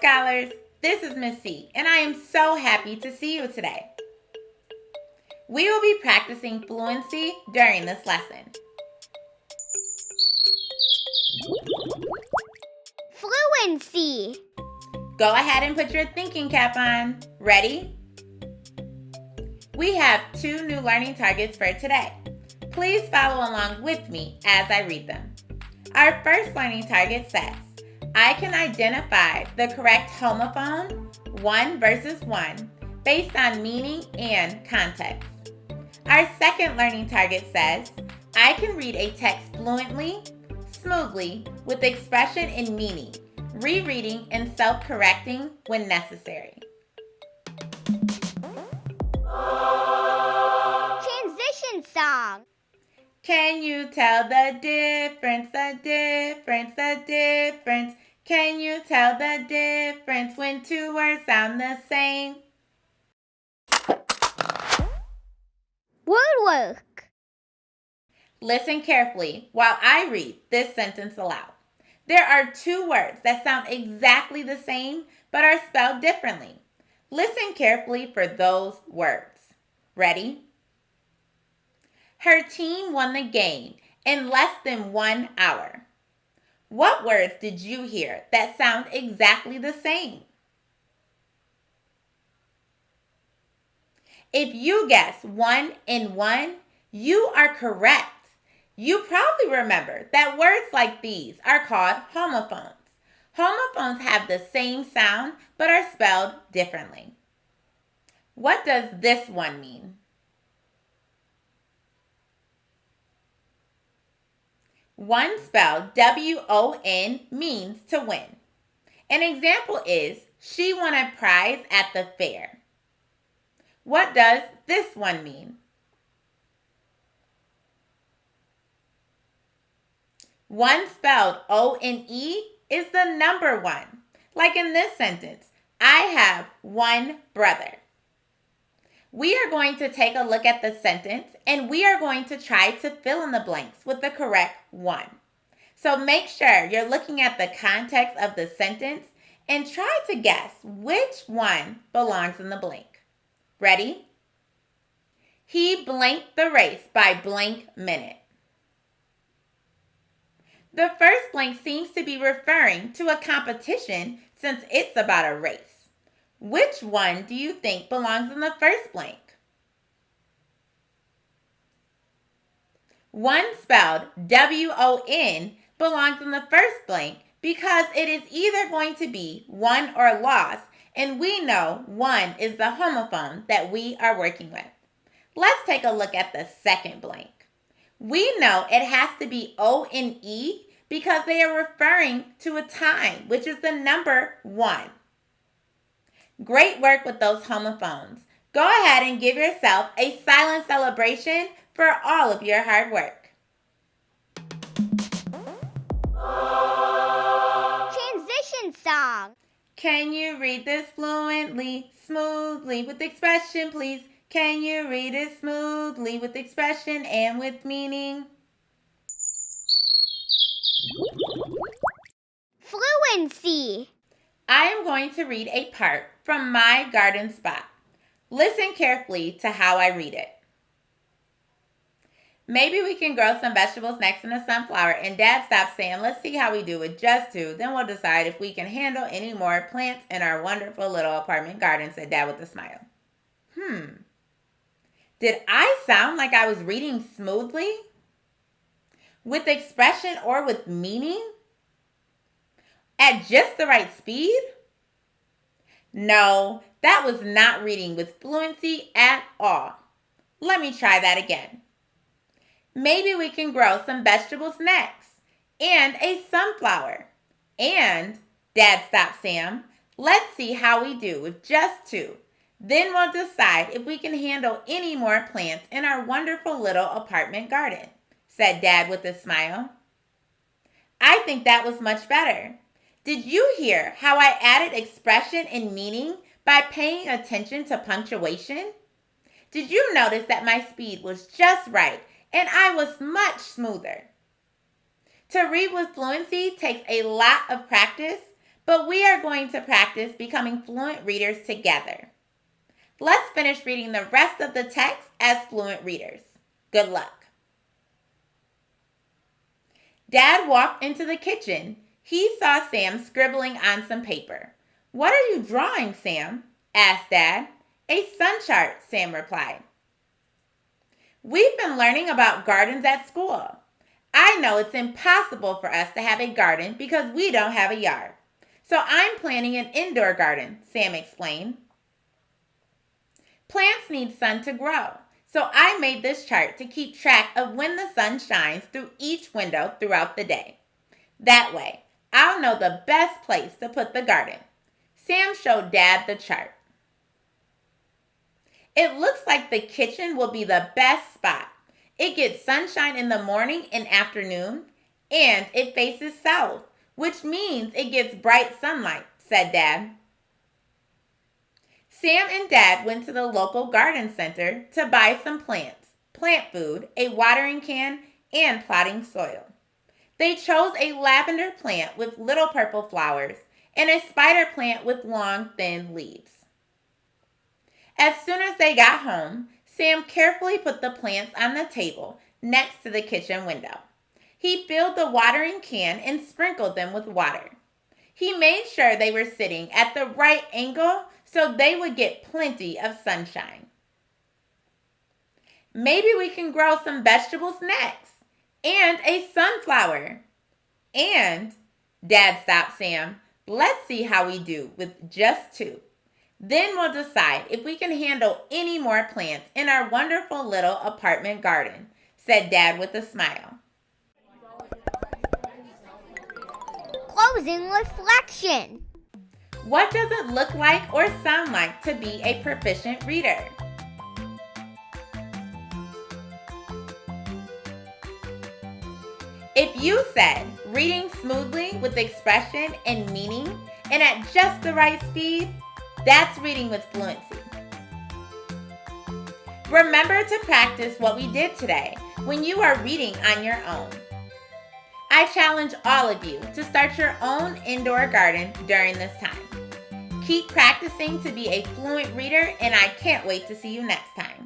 Scholars, this is Miss C, and I am so happy to see you today. We will be practicing fluency during this lesson. Fluency. Go ahead and put your thinking cap on. Ready? We have 2 new learning targets for today. Please follow along with me as I read them. Our first learning target says, I can identify the correct homophone, one versus one, based on meaning and context. Our second learning target says, I can read a text fluently, smoothly, with expression and meaning, rereading and self-correcting when necessary. Transition song. Can you tell the difference, the difference, the difference? Can you tell the difference when 2 words sound the same? Word work. Listen carefully while I read this sentence aloud. There are 2 words that sound exactly the same but are spelled differently. Listen carefully for those words. Ready? Her team won the game in less than 1 hour. What words did you hear that sound exactly the same? If you guess 1 and 1, you are correct. You probably remember that words like these are called homophones. Homophones have the same sound but are spelled differently. What does this one mean? One spelled W-O-N means to win. An example is, she won a prize at the fair. What does this one mean? One spelled O-N-E is the number 1. Like in this sentence, I have 1 brother. We are going to take a look at the sentence and we are going to try to fill in the blanks with the correct one. So make sure you're looking at the context of the sentence and try to guess which one belongs in the blank. Ready? He blanked the race by blank minute. The first blank seems to be referring to a competition since it's about a race. Which one do you think belongs in the first blank? One spelled W-O-N belongs in the first blank because it is either going to be won or lost, and we know one is the homophone that we are working with. Let's take a look at the second blank. We know it has to be O-N-E because they are referring to a time, which is the number 1. Great work with those homophones. Go ahead and give yourself a silent celebration for all of your hard work. Transition song. Can you read this fluently, smoothly, with expression, please? Can you read it smoothly, with expression and with meaning? Fluency. I am going to read a part from my garden spot. Listen carefully to how I read it. Maybe we can grow some vegetables next to the sunflower, and Dad stopped saying, let's see how we do with just 2. Then we'll decide if we can handle any more plants in our wonderful little apartment garden, said Dad with a smile. Did I sound like I was reading smoothly? With expression or with meaning? At just the right speed? No, that was not reading with fluency at all. Let me try that again. Maybe we can grow some vegetables next, and a sunflower. And, Dad stopped Sam, let's see how we do with just 2. Then we'll decide if we can handle any more plants in our wonderful little apartment garden, said Dad with a smile. I think that was much better. Did you hear how I added expression and meaning by paying attention to punctuation? Did you notice that my speed was just right and I was much smoother? To read with fluency takes a lot of practice, but we are going to practice becoming fluent readers together. Let's finish reading the rest of the text as fluent readers. Good luck. Dad walked into the kitchen. He saw Sam scribbling on some paper. "What are you drawing, Sam?" asked Dad. "A sun chart," Sam replied. "We've been learning about gardens at school. I know it's impossible for us to have a garden because we don't have a yard. So I'm planting an indoor garden," Sam explained. "Plants need sun to grow, so I made this chart to keep track of when the sun shines through each window throughout the day. That way, I'll know the best place to put the garden." Sam showed Dad the chart. "It looks like the kitchen will be the best spot. It gets sunshine in the morning and afternoon, and it faces south, which means it gets bright sunlight," said Dad. Sam and Dad went to the local garden center to buy some plants, plant food, a watering can, and potting soil. They chose a lavender plant with little purple flowers and a spider plant with long, thin leaves. As soon as they got home, Sam carefully put the plants on the table next to the kitchen window. He filled the watering can and sprinkled them with water. He made sure they were sitting at the right angle so they would get plenty of sunshine. "Maybe we can grow some vegetables next, and a sunflower. And," Dad stopped Sam, "let's see how we do with just 2. Then we'll decide if we can handle any more plants in our wonderful little apartment garden," said Dad with a smile. Closing reflection. What does it look like or sound like to be a proficient reader? If you said reading smoothly with expression and meaning and at just the right speed, that's reading with fluency. Remember to practice what we did today when you are reading on your own. I challenge all of you to start your own indoor garden during this time. Keep practicing to be a fluent reader, and I can't wait to see you next time.